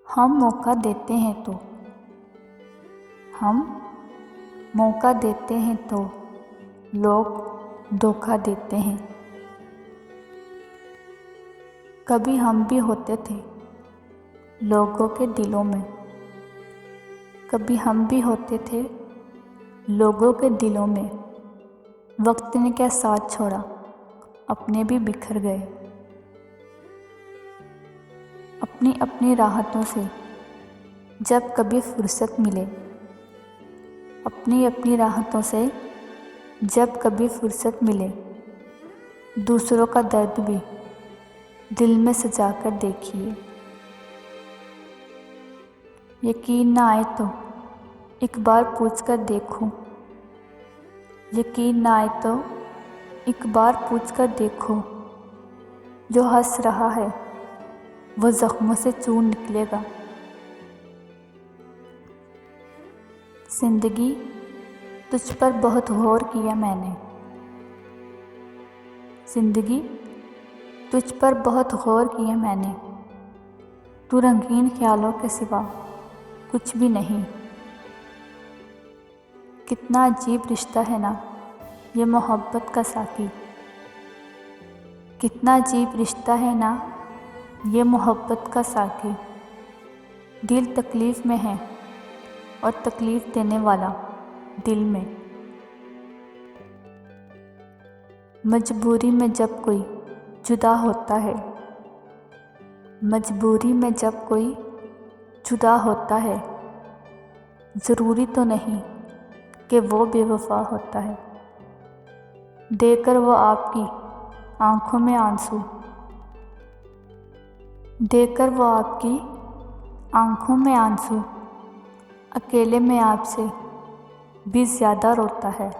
हम मौका देते हैं तो हम मौका देते हैं तो लोग धोखा देते हैं। कभी हम भी होते थे लोगों के दिलों में, कभी हम भी होते थे लोगों के दिलों में। वक्त ने क्या साथ छोड़ा, अपने भी बिखर गए। अपनी अपनी राहतों से जब कभी फुर्सत मिले, अपनी अपनी राहतों से जब कभी फुर्सत मिले, दूसरों का दर्द भी दिल में सजा कर देखिए। यकीन ना आए तो एक बार पूछ कर देखो, यकीन ना आए तो एक बार पूछ कर देखो। जो हंस रहा है वो जख्मों से चूर निकलेगा। जिंदगी तुझ पर बहुत गौर किया मैंने, जिंदगी तुझ पर बहुत गौर किया मैंने। तू रंगीन ख्यालों के सिवा कुछ भी नहीं। कितना अजीब रिश्ता है ना ये मोहब्बत का साथी, कितना अजीब रिश्ता है ना ये मोहब्बत का साथी। दिल तकलीफ़ में है और तकलीफ़ देने वाला दिल में। मजबूरी में जब कोई जुदा होता है, मजबूरी में जब कोई जुदा होता है, ज़रूरी तो नहीं कि वो बेवफा होता है। देकर वो आपकी आँखों में आंसू, देकर वो आपकी आँखों में आंसू, अकेले में आपसे भी ज़्यादा रोता है।